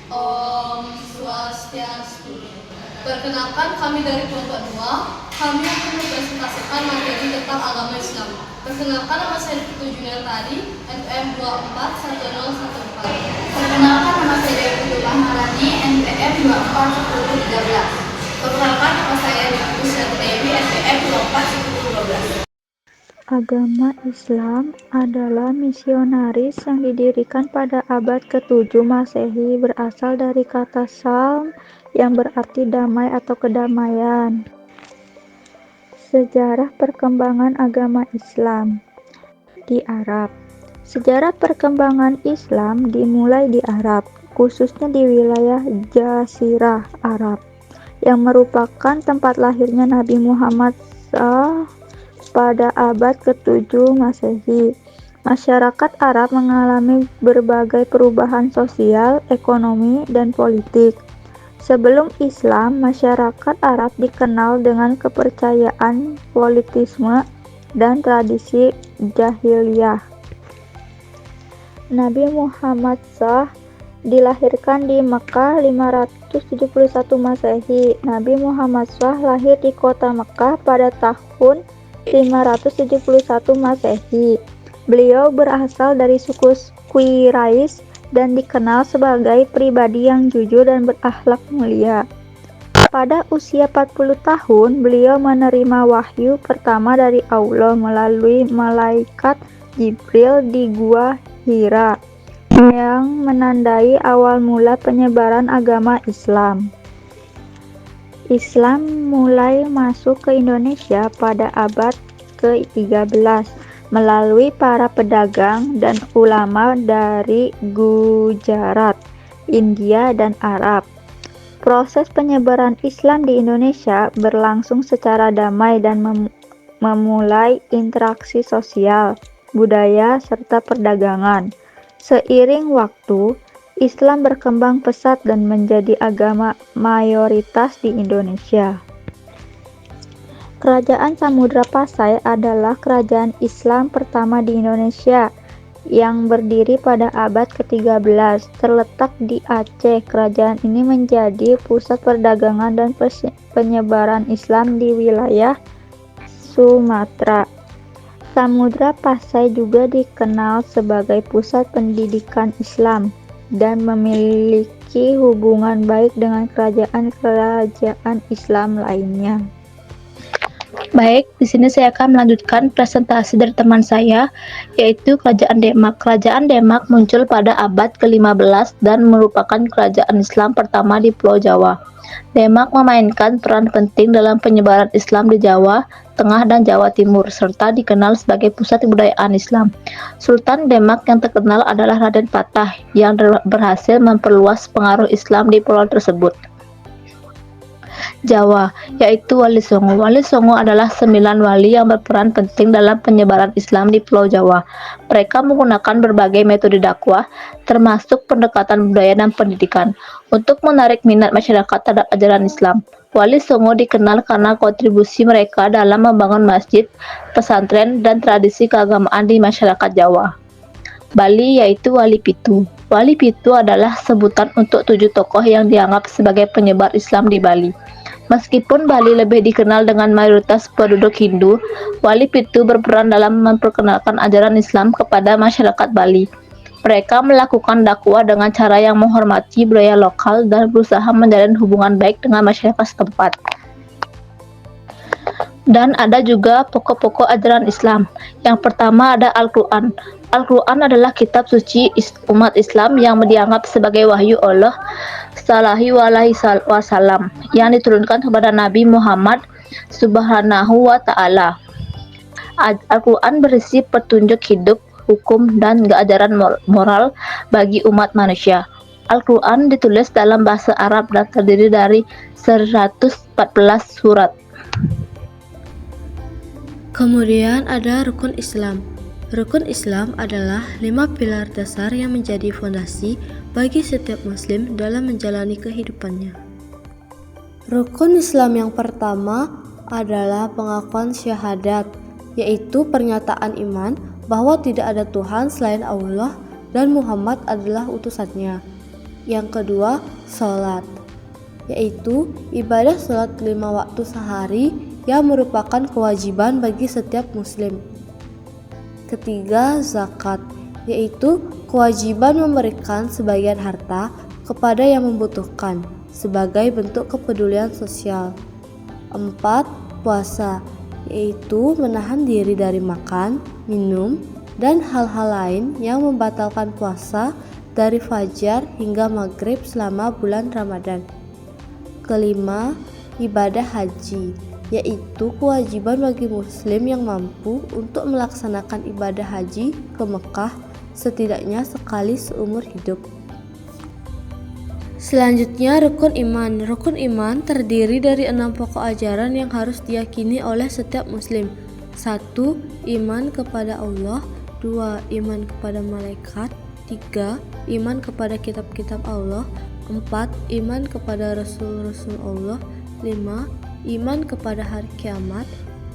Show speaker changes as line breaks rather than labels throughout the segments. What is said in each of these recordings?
Om Swastiastu. Perkenalkan, kami dari kelompok 2. Kami akan mempresentasikan materi tentang agama Islam. Perkenalkan, nama saya Putu Junior Tadi, NPM 241014.
Perkenalkan, nama saya Dewi Putu Maharani, NPM 241013. Perkenalkan, nama saya Dewi Dewi, NPM 241012.
Agama Islam adalah misionaris yang didirikan pada abad ke-7 Masehi, berasal dari kata Salm yang berarti damai atau kedamaian. Sejarah perkembangan agama Islam di Arab. Sejarah perkembangan Islam dimulai di Arab, khususnya di wilayah Jazirah Arab, yang merupakan tempat lahirnya Nabi Muhammad SAW pada abad ke-7 Masehi. Masyarakat Arab mengalami berbagai perubahan sosial, ekonomi, dan politik. Sebelum Islam, masyarakat Arab dikenal dengan kepercayaan politisme dan tradisi jahiliyah. Nabi Muhammad SAW dilahirkan di Mekah 571 Masehi. Nabi Muhammad SAW lahir di kota Mekah pada tahun 571 Masehi. Beliau berasal dari suku Quraisy dan dikenal sebagai pribadi yang jujur dan berakhlak mulia. Pada usia 40 tahun, beliau menerima wahyu pertama dari Allah melalui malaikat Jibril di Gua Hira, yang menandai awal mula penyebaran agama Islam. Islam mulai masuk ke Indonesia pada abad ke-13 melalui para pedagang dan ulama dari Gujarat, India, dan Arab. Proses penyebaran Islam di Indonesia berlangsung secara damai dan memulai interaksi sosial, budaya, serta perdagangan. Seiring waktu, Islam berkembang pesat dan menjadi agama mayoritas di Indonesia. Kerajaan Samudra Pasai adalah kerajaan Islam pertama di Indonesia yang berdiri pada abad ke-13. Terletak di Aceh, kerajaan ini menjadi pusat perdagangan dan penyebaran Islam di wilayah Sumatera. Samudra Pasai juga dikenal sebagai pusat pendidikan Islam dan memiliki hubungan baik dengan kerajaan-kerajaan Islam lainnya.
Baik, di sini saya akan melanjutkan presentasi dari teman saya, yaitu Kerajaan Demak. Kerajaan Demak muncul pada abad ke-15 dan merupakan kerajaan Islam pertama di Pulau Jawa. Demak memainkan peran penting dalam penyebaran Islam di Jawa Tengah dan Jawa Timur, serta dikenal sebagai pusat kebudayaan Islam. Sultan Demak yang terkenal adalah Raden Patah, yang berhasil memperluas pengaruh Islam di pulau tersebut. Jawa, yaitu Wali Songo. Wali Songo adalah 9 wali yang berperan penting dalam penyebaran Islam di Pulau Jawa. Mereka menggunakan berbagai metode dakwah, termasuk pendekatan budaya dan pendidikan, untuk menarik minat masyarakat terhadap ajaran Islam. Wali Songo dikenal karena kontribusi mereka dalam membangun masjid, pesantren, dan tradisi keagamaan di masyarakat Jawa. Bali, yaitu Wali Pitu. Wali Pitu adalah sebutan untuk 7 tokoh yang dianggap sebagai penyebar Islam di Bali. Meskipun Bali lebih dikenal dengan mayoritas penduduk Hindu, Wali Pitu berperan dalam memperkenalkan ajaran Islam kepada masyarakat Bali. Mereka melakukan dakwah dengan cara yang menghormati budaya lokal dan berusaha menjalin hubungan baik dengan masyarakat setempat. Dan ada juga pokok-pokok ajaran Islam. Yang pertama ada Al-Quran. Al-Quran adalah kitab suci umat Islam yang dianggap sebagai wahyu Allah Sallallahu Alaihi Wasallam yang diturunkan kepada Nabi Muhammad Subhanahu wa Ta'ala. Al-Quran berisi petunjuk hidup, hukum, dan ajaran moral bagi umat manusia. Al-Quran ditulis dalam bahasa Arab dan terdiri dari 114 surat.
Kemudian ada rukun Islam. Rukun Islam adalah 5 pilar dasar yang menjadi fondasi bagi setiap muslim dalam menjalani kehidupannya. Rukun Islam yang pertama adalah pengakuan syahadat, yaitu pernyataan iman bahwa tidak ada Tuhan selain Allah dan Muhammad adalah utusannya. Yang kedua, sholat, yaitu ibadah sholat 5 waktu sehari yang merupakan kewajiban bagi setiap muslim. Ketiga, zakat, yaitu kewajiban memberikan sebagian harta kepada yang membutuhkan sebagai bentuk kepedulian sosial. 4. Puasa, yaitu menahan diri dari makan, minum, dan hal-hal lain yang membatalkan puasa dari fajar hingga maghrib selama bulan Ramadan. Kelima, ibadah haji, yaitu kewajiban bagi muslim yang mampu untuk melaksanakan ibadah haji ke Mekah setidaknya sekali seumur hidup. Selanjutnya, rukun iman. Rukun iman terdiri dari 6 pokok ajaran yang harus diyakini oleh setiap muslim. 1. Iman kepada Allah. 2. Iman kepada malaikat. 3. Iman kepada kitab-kitab Allah. 4. Iman kepada rasul-rasul Allah. 5. Iman kepada hari kiamat.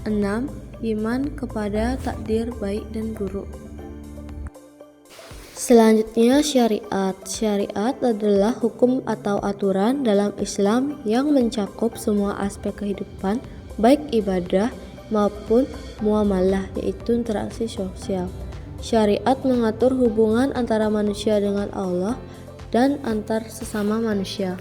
6. Iman kepada takdir baik dan buruk. Selanjutnya, syariat. Syariat adalah hukum atau aturan dalam Islam yang mencakup semua aspek kehidupan, baik ibadah maupun muamalah, yaitu interaksi sosial. Syariat mengatur hubungan antara manusia dengan Allah dan antar sesama manusia.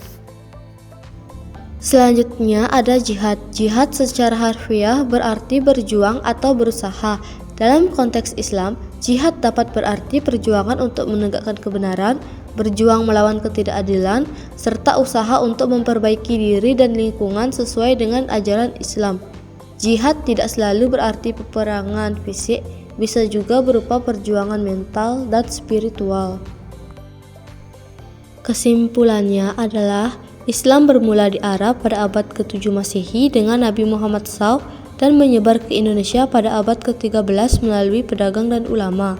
Selanjutnya ada jihad. Jihad secara harfiah berarti berjuang atau berusaha. Dalam konteks Islam, jihad dapat berarti perjuangan untuk menegakkan kebenaran, berjuang melawan ketidakadilan, serta usaha untuk memperbaiki diri dan lingkungan sesuai dengan ajaran Islam. Jihad tidak selalu berarti peperangan fisik, bisa juga berupa perjuangan mental dan spiritual. Kesimpulannya adalah Islam bermula di Arab pada abad ke-7 Masehi dengan Nabi Muhammad SAW dan menyebar ke Indonesia pada abad ke-13 melalui pedagang dan ulama.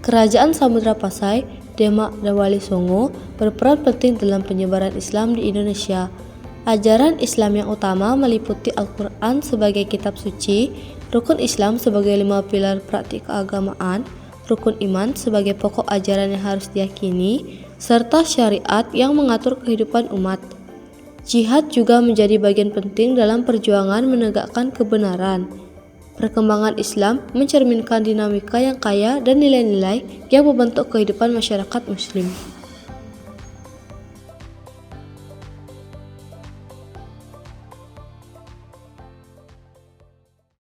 Kerajaan Samudra Pasai, Demak dan Wali Songo berperan penting dalam penyebaran Islam di Indonesia. Ajaran Islam yang utama meliputi Al-Quran sebagai kitab suci, rukun Islam sebagai 5 pilar praktik keagamaan, rukun iman sebagai pokok ajaran yang harus diyakini, serta syariat yang mengatur kehidupan umat. Jihad juga menjadi bagian penting dalam perjuangan menegakkan kebenaran. Perkembangan Islam mencerminkan dinamika yang kaya dan nilai-nilai yang membentuk kehidupan masyarakat Muslim.